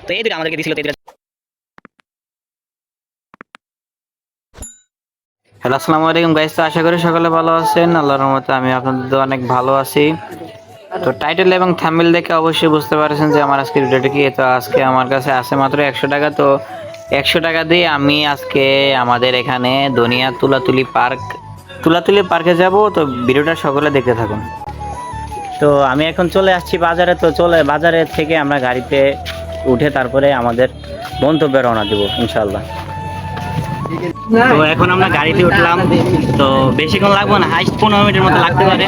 তো এই দুটো আমাদেরকে দিছিল। হ্যালো, আসসালামু আলাইকুম গাইস। তো আশা করি সকলে ভালো আছেন। আল্লাহর রহমতে আমি আপনাদের অনেক ভালো আছি। তো টাইটেল এবং থাম্বনেল দেখে অবশ্যই বুঝতে পারছেন যে আমার আজকে ভিডিওটা কি। তো আজকে আমার কাছে আছে মাত্র 100 টাকা। তো 100 টাকা দিয়ে আমি আজকে আমাদের এখানে দুনিয়া তুলাতুলি পার্কে যাব। তো ভিডিওটা সকলে দেখতে থাকুন। তো আমি এখন চলে আসছি বাজারে। তো বাজারে থেকে আমরা গাড়িতে উঠে তারপরে আমাদের গন্তব্যে রওনা দিব ইনশাআল্লাহ। তো এখন আমরা গাড়িতে উঠলাম। তো বেশিক্ষণ লাগবে না, হাইস্ট 15 মিনিটের মতো লাগতে পারে।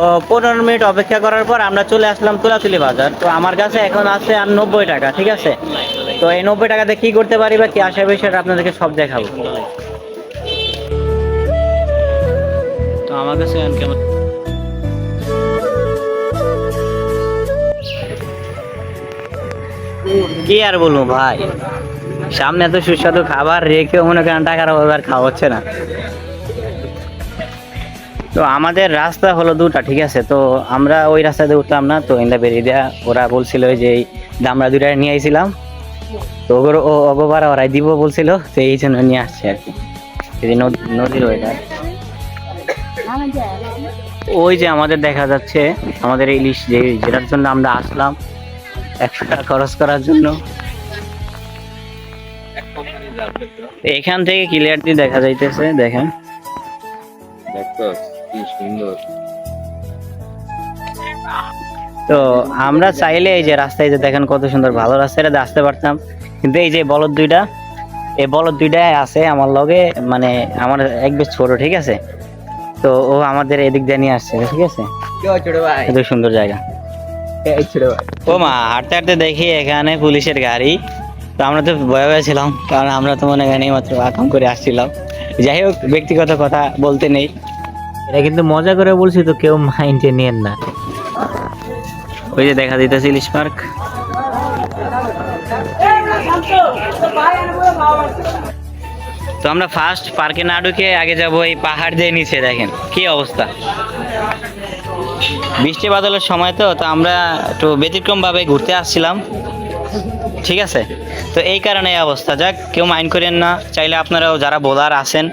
ও 15 মিনিট অপেক্ষা করার পর আমরা চলে আসলাম তুলাতুলি বাজার। তো আমার কাছে এখন আছে আর 90 টাকা, ঠিক আছে। তো এই 90 টাকাতে কি করতে পারি বা কি আসে বিষয়টা আপনাদেরকে সব দেখাবো। তো আমার কাছে কেমন কি আর বলবো ভাই, সামনে এত সুস্বাদু খাবার রেখেও মনে করেন টাকার অভাবে আর খাওয়া হচ্ছে না। তো আমাদের রাস্তা হলো দুটা, ঠিক আছে। তো আমরা ওই রাস্তাতে উঠলাম না। তো ইন্দা বেরিয়ে দেয়া ওরা বলছিল যে আমরা দুইটা নিয়ে আইছিলাম। তো অগোবারা ওরাই দিব বলছিল, তো এই জন্য নিয়ে আসছে আর কি। নদীর ওইটা ওই যে আমাদের দেখা যাচ্ছে আমাদের ইলিশ যেটার জন্য আমরা আসলাম 100 টাকা খরচ করার জন্য। এখান থেকে ক্লিয়ারলি দেখা যাইতেছে, দেখেন। তো আমরা চাইলে এই যে রাস্তায় যে দেখেন কত সুন্দর ভালো রাস্তাটা আসতে পারতাম, কিন্তু এই যে এই বলদ দুইটাই আছে আমার লগে, মানে আমার এক বেশ ছোট, ঠিক আছে। তো ও আমাদের এদিক দিয়ে নিয়ে আসছে, ঠিক আছে। এত সুন্দর জায়গা। ও মা, হাঁটতে হাঁটতে দেখি এখানে পুলিশের গাড়ি। তো আমরা তো ভয়ে ভয়ে ছিলাম, কারণ আমরা তো মনে হয় মাত্র আকাম করে আসছিলাম। যাই হোক, ব্যক্তিগত কথা বলতে নেই, এটা কিন্তু মজা করে বলছি, তো কেউ মাইন্ডে নিয়েন না। ওই যে দেখা দিতেছে ইলিশ পার্ক। তো আমরা ফার্স্ট পার্কে না ঢুকে আগে যাবো এই পাহাড় দিয়ে নিচে, দেখেন কি অবস্থা। বৃষ্টি বাদলের সময় তো আমরা একটু ব্যতিক্রম ভাবে ঘুরতে আসছিলাম, ঠিক আছে। তো এই কারণে এই অবস্থা। যাক, কেউ মাইন্ড করেন না। চাইলে আপনারাও যারা বোলার আছেন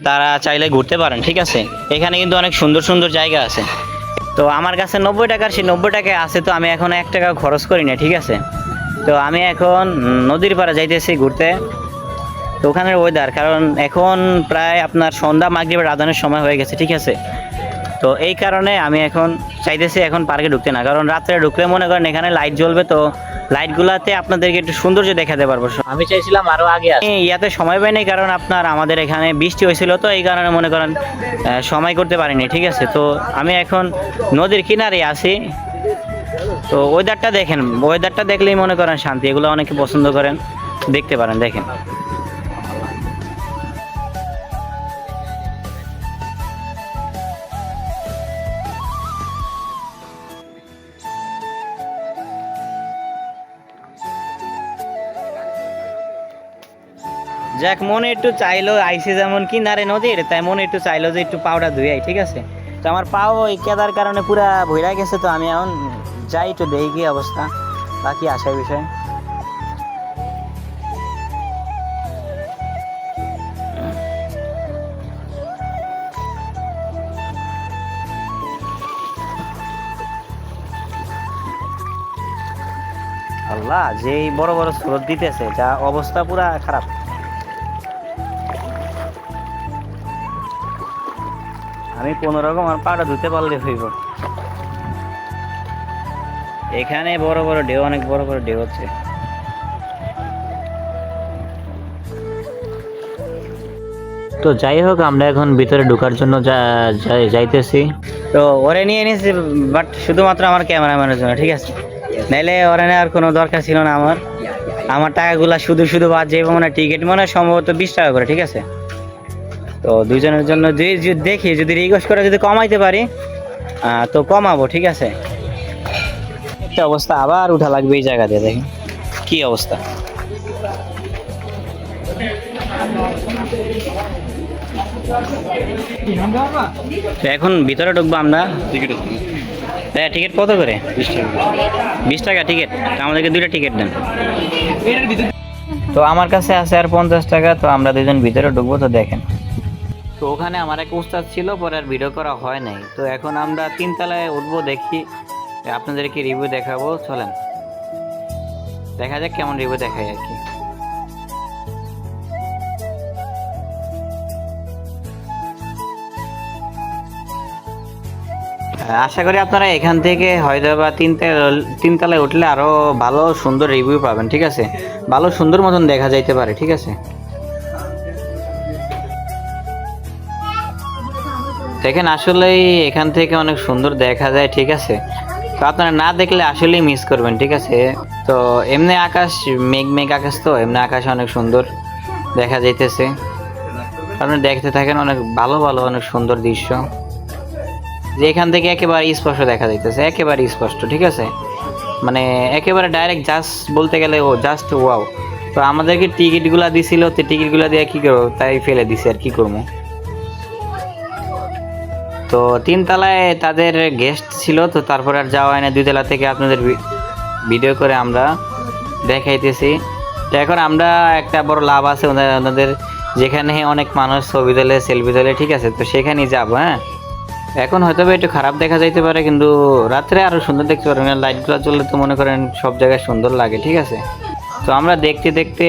তারা চাইলে ঘুরতে পারেন, ঠিক আছে। এখানে কিন্তু অনেক সুন্দর সুন্দর জায়গা আছে। তো আমার কাছে 90 টাকার, সেই 90 টাকায় আছে। তো আমি এখন 1 টাকা খরচ করি না, ঠিক আছে। তো আমি এখন নদীর পাড়ে যাইতেছি ঘুরতে। তো ওখানের ওয়েদার, কারণ এখন প্রায় আপনার সন্ধ্যা মাগরিবের আজানের সময় হয়ে গেছে, ঠিক আছে। তো এই কারণে আমি এখন চাইতেছি এখন পার্কে ঢুকতে না, কারণ রাত্রে ঢুকলে মনে করেন এখানে লাইট জ্বলবে। তো লাইটগুলাতে আপনাদেরকে একটু সৌন্দর্য দেখাতে পারবো। আমি চাইছিলাম আরো আগে ইয়াতে সময় পাইনি, কারণ আপনার আমাদের এখানে বৃষ্টি হয়েছিল। তো এই কারণে মনে করেন সময় করতে পারিনি, ঠিক আছে। তো আমি এখন নদীর কিনারে আছি। তো ওয়েদারটা দেখেন, ওয়েদারটা দেখলেই মনে করেন শান্তি। এগুলো অনেকে পছন্দ করেন, দেখতে পারেন, দেখেন। যাক, মনে একটু চাইলো আইসি যেমন কিনারে নদীর, তাই মনে একটু চাইলো যে একটু পাউডার ধুই, ঠিক আছে। তো আমার পাও ওই কেদার কারণে পুরা ভইরা গেছে। তো আমি এখন যাই একটু দেখি কি অবস্থা, বাকি আসার বিষয়। আল্লাহ, যেই বড় বড় স্রোত দিতেছে, যা অবস্থা পুরা খারাপ। আমি কোনো রকম আমার পাটা ধুতে পারলে হইব। এখানে বড় বড় ঢেউ, অনেক বড় বড় ঢেউ হচ্ছে। তো যাই হোক, আমরা এখন ভিতরে ঢোকার জন্য যাইতেছি। তো ওরে নিয়ে নিয়েছি, বাট শুধুমাত্র আমার ক্যামেরাম্যানের জন্য, ঠিক আছে। নাইলে ওরে নেওয়ার কোনো দরকার ছিল না। আমার টাকাগুলা শুধু শুধু বাদ যাইব। মানে টিকিট মনে হয় সম্ভবত 20 টাকা করে, ঠিক আছে। তো দুজনের জন্য দেখি যদি রিকোয়েস্ট করে যদি কমাইতে পারি তো কমাবো, ঠিক আছে। একটা অবস্থা, আবার উঠা লাগবে এই জায়গা দিয়ে, দেখেন কি অবস্থা। তো এখন ভিতরে ঢুকবো আমরা। হ্যাঁ, টিকিট কত করে? 20 টাকা টিকিট। আমাদেরকে 2টা টিকিট দেন। তো আমার কাছে আছে আর 50 টাকা। তো আমরা দুজন ভিতরে ঢুকবো। তো দেখেন, তো ওখানে আমার এক উস্তাদ ছিল, পরে আর ভিডিও করা হয় নাই। তো এখন আমরা 3 তলায় উঠবো, দেখি আপনাদেরকে রিভিউ দেখাবো। চলেন দেখা যাক কেমন রিভিউ দেখাই আর কি। আশা করি আপনারা এখান থেকে হয়তো বা 3 তলায় উঠলে আরো ভালো সুন্দর রিভিউ পাবেন, ঠিক আছে, ভালো সুন্দর মতন দেখা যাইতে পারে, ঠিক আছে। দেখেন আসলেই এখান থেকে অনেক সুন্দর দেখা যায়, ঠিক আছে। তো আপনারা না দেখলে আসলেই মিস করবেন, ঠিক আছে। তো এমনি আকাশ মেঘ মেঘ আকাশ, তো এমনি আকাশ অনেক সুন্দর দেখা যাইতেছে। আপনি দেখতে থাকেন, অনেক ভালো ভালো অনেক সুন্দর দৃশ্য, যে এখান থেকে একেবারে স্পষ্ট দেখা যাইতেছে, একেবারে স্পষ্ট, ঠিক আছে। মানে একেবারে ডাইরেক্ট জাস্ট বলতে গেলে ও জাস্ট ওয়াও। তো আমাদেরকে টিকিটগুলা দিছিল, তো টিকিটগুলা দিয়ে কি করবো, তাই ফেলে দিছি আর কি করবো। তো 3 তলায় তাদের গেস্ট ছিল, তো তারপর আর যাওয়া হয় না। 2 তলা থেকে আপনাদের ভিডিও করে আমরা দেখাইতেছি। তো এখন আমরা একটা বড় লাভ আছে ওনাদের, যেখানে অনেক মানুষ ছবি তোলে, সেলফি তোলে, ঠিক আছে। তো সেখানেই যাবো। হ্যাঁ, এখন হয়তো একটু খারাপ দেখা যাইতে পারে, কিন্তু রাত্রে আরো সুন্দর দেখতে পারবেন। লাইটগুলো চললে তো মনে করেন সব জায়গায় সুন্দর লাগে, ঠিক আছে। তো আমরা দেখতে দেখতে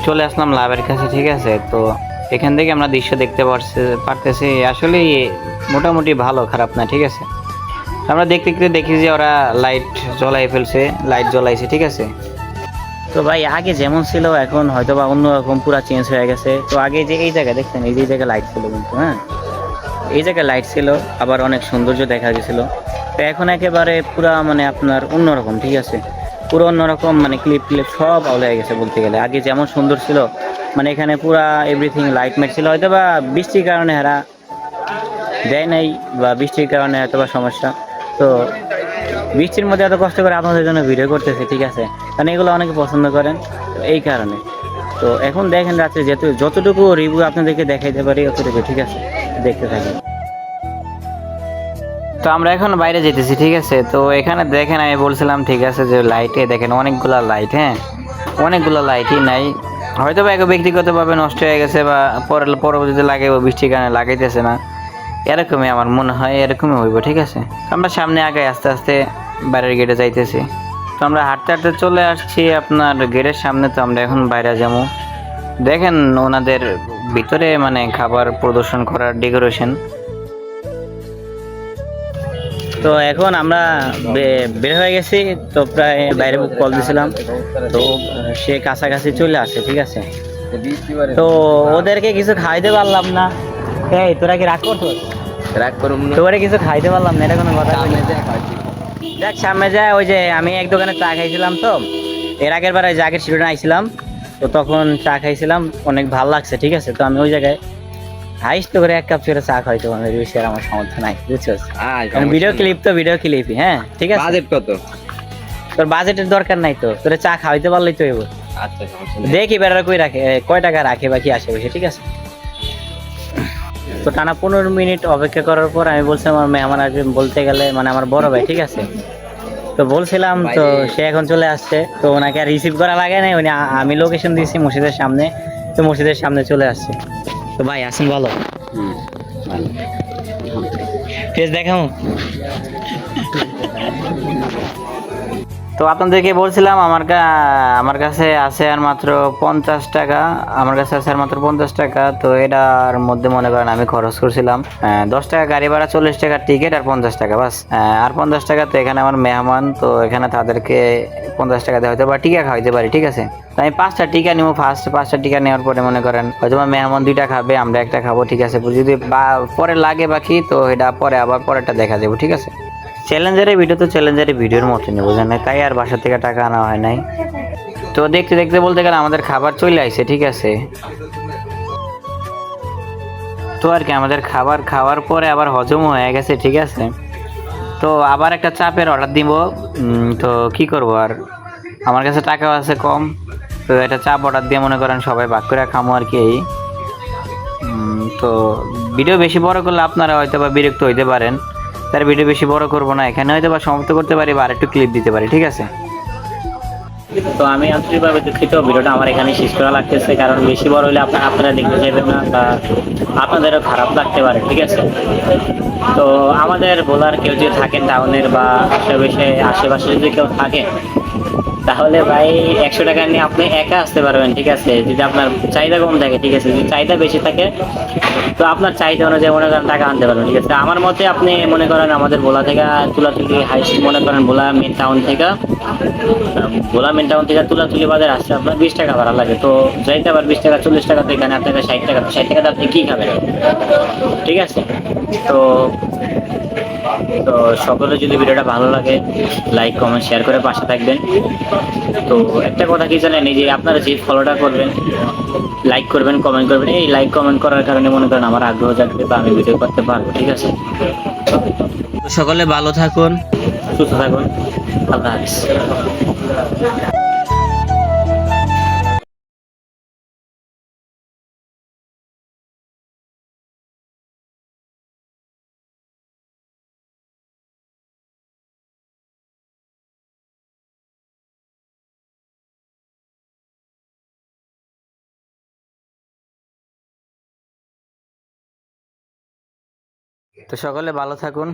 চলে আসলাম লাভের কাছে, ঠিক আছে। তো এখান থেকে আমরা দৃশ্য দেখতে পারতেছি, আসলে মোটামুটি ভালো, খারাপ না, ঠিক আছে। আমরা দেখতে দেখতে দেখি যে ওরা লাইট জ্বলাই ফেলছে, লাইট জ্বলাইছে, ঠিক আছে। তো ভাই আগে যেমন ছিল এখন হয়তো বা অন্যরকম পুরা চেঞ্জ হয়ে গেছে। তো আগে যে এই জায়গায় দেখছেন, এই যে জায়গায় লাইট ছিল কিন্তু, হ্যাঁ এই জায়গায় লাইট ছিল, আবার অনেক সৌন্দর্য দেখা গেছিল। তো এখন একেবারে পুরা মানে আপনার অন্যরকম, ঠিক আছে, পুরো অন্যরকম, মানে ক্লিপ সব আউট হয়ে গেছে বলতে গেলে। আগে যেমন সুন্দর ছিল, মানে এখানে পুরা এভরিথিং লাইট মেট ছিল। হয়তো বা বৃষ্টির কারণে এরা দেয় নাই, বা বৃষ্টির কারণে হয়তো বা সমস্যা। তো বৃষ্টির মধ্যে এত কষ্ট করে আপনাদের জন্য ভিডিও করতেছে, ঠিক আছে, কারণ এগুলো অনেকে পছন্দ করেন, তো এই কারণে। তো এখন দেখেন রাত্রে যতটুকু রিভিউ আপনাদেরকে দেখাইতে পারি অতটুকু, ঠিক আছে, দেখতে থাকি। তো আমরা এখন বাইরে যেতেছি, ঠিক আছে। তো এখানে দেখেন আমি বলছিলাম, ঠিক আছে, যে লাইটে দেখেন অনেকগুলা লাইট, হ্যাঁ অনেকগুলো লাইটই নাই। হয়তো বা ব্যক্তিগতভাবে নষ্ট হয়ে গেছে, বা পরবর্তীতে লাগে বৃষ্টির কারণে লাগাইতেছে না, এরকমই আমার মনে হয়, এরকমই হইব, ঠিক আছে। আমরা সামনে আগে আস্তে আস্তে বাইরের গেটে যাইতেছি। তো আমরা হাঁটতে হাঁটতে চলে আসছি আপনার গেটের সামনে। তো আমরা এখন বাইরে যাবো। দেখেন ওনাদের ভিতরে মানে খাবার প্রদর্শন করার ডেকোরেশন। তো এখন আমরা বের হয়ে গেছি। তো প্রায় বাইরে কল দিয়েছিলাম, তো সে কাছাকাছি চলে আসে, ঠিক আছে। তো ওদেরকে কিছু খাইতে পারলাম না। এই তোরা কি রাগ করছো? রাগ করুম না, তোরা কিছু খাইতে পারলাম না, এটা কোনো কথা? দেখ সামনে যায়, ওই যে আমি এক দোকানে চা খাইছিলাম। তো এর আগের বার ওই আগের শিরোটা আইছিলাম, তো তখন চা খাইছিলাম, অনেক ভালো লাগছে, ঠিক আছে। তো আমি ওই জায়গায় হাইস্ট করে 1 কাপ ছেড়ে চা খাইতে পারবো, বেশি আর আমার সামর্থ্য নাই, বুঝছিস। ভিডিও ক্লিপ তো ভিডিও ক্লিপই, হ্যাঁ ঠিক আছে। বাজেট কত? তোর বাজেটের দরকার নাই, তো তোর চা খাওয়াইতে পারলেই তো হইব। আচ্ছা দেখি বেড়ারা কই রাখে, কয় টাকা রাখে বা কি আসে বসে, ঠিক আছে। তো টানা 15 মিনিট অপেক্ষা করার পর আমি বলছিলাম আমার মেহমান আসবে, বলতে গেলে মানে আমার বড় ভাই, ঠিক আছে। তো বলছিলাম, তো সে এখন চলে আসছে। তো ওনাকে আর রিসিভ করা লাগে না, উনি আমি লোকেশন দিয়েছি মসজিদের সামনে, তো মসজিদের সামনে চলে আসছে। তো ভাই আসেন, ভালো ফেস দেখাও। তো আপনাদেরকে বলছিলাম আমার কাছে আছে আর মাত্র 50 টাকা, আমার কাছে আছে আর মাত্র 50 টাকা। তো এটার মধ্যে মনে করেন আমি খরচ করছিলাম 10 টাকা গাড়ি ভাড়া, 40 টাকা টিকিট, আর 50 টাকা বাস। আর 50 টাকা তো এখানে আমার মেহমান, তো এখানে তাদেরকে 50 টাকা দিয়ে হয়তো বা টিকা খাওয়াইতে পারি, ঠিক আছে। তো আমি 5টা টিকা নিবো, ফার্স্ট 5টা টিকা নেওয়ার পরে মনে করেন হয়তো বা মেহমান 2টা খাবে, আমরা 1টা খাবো, ঠিক আছে। যদি পরে লাগে বাকি, তো এটা পরে আবার পরেরটা দেখা যাবো, ঠিক আছে। চ্যালেঞ্জারের ভিডিও তো চ্যালেঞ্জারের ভিডিওর মতনই, বোঝেন না, তাই আর বাসা থেকে টাকা আনা হয় নাই। তো দেখতে দেখতে বলতে গেলে আমাদের খাবার চলে আসছে, ঠিক আছে। তো আর কি আমাদের খাবার খাওয়ার পরে আবার হজম হয়ে গেছে, ঠিক আছে। তো আবার একটা চাপের অর্ডার দিব। তো কি করব আর, আমার কাছে টাকাও আছে কম। তো এটা চাপ অর্ডার দিয়ে মনে করেন সবাই ভাগ করে খামো আর কি। তো ভিডিও বেশি বড় করলে আপনারা হয়তো বা বিরক্ত হইতে পারেন, তার ভিডিও বেশি বড় করব না, এখানে হয়তো বা সমাপ্ত করতে পারি বা আরেকটু ক্লিপ দিতে পারি, ঠিক আছে। তো আমি আন্তরিকভাবে দুঃখিত, ভিডিওটা আমার এখানে শেষ করা লাগতেছে, কারণ বেশি বড় হলে আপনারা দেখতে চাইবেন না বা আপনাদেরও খারাপ লাগতে পারে, ঠিক আছে। তো আমাদের বলার কেউ যদি থাকেন টাউনের বা আশেপাশে আশেপাশে যদি কেউ থাকে, তাহলে ভাই 100 টাকা নিয়ে আপনি একা আসতে পারবেন, ঠিক আছে। যদি আপনার চাহিদা কম থাকে, ঠিক আছে, যদি চাহিদা বেশি থাকে, তো আপনার চাহিদা অনুযায়ী মনে করেন টাকা আনতে পারবেন, ঠিক আছে। আমার মতে আপনি মনে করেন আমাদের ভোলা থেকে তুলাতুলি হাই স্কুল, মনে করেন ভোলা মেন টাউন থেকে, তুলাতুলি বাজার আসছে আপনার 20 টাকা ভাড়া লাগে। তো যাইতে আবার 20 টাকা, 40 টাকা, তো এখানে আপনাকে 60 টাকা, 60 টাকাতে আপনি কি খাবেন, ঠিক আছে। তো তো সকলে যদি ভিডিওটা ভালো লাগে, লাইক কমেন্ট শেয়ার করে পাশে থাকবেন। তো একটা কথা কি জানেন, এই যে আপনারা যে ফলোটা করবেন, লাইক করবেন, কমেন্ট করবেন, এই লাইক কমেন্ট করার কারণে মনে করেন আমার আগ্রহ জাগবে বা আমি ভিডিও করতে পারবো, ঠিক আছে। তো সকলে ভালো থাকুন, সুস্থ থাকুন, আল্লাহ হাফিজ। তো সকলে ভালো থাকুন।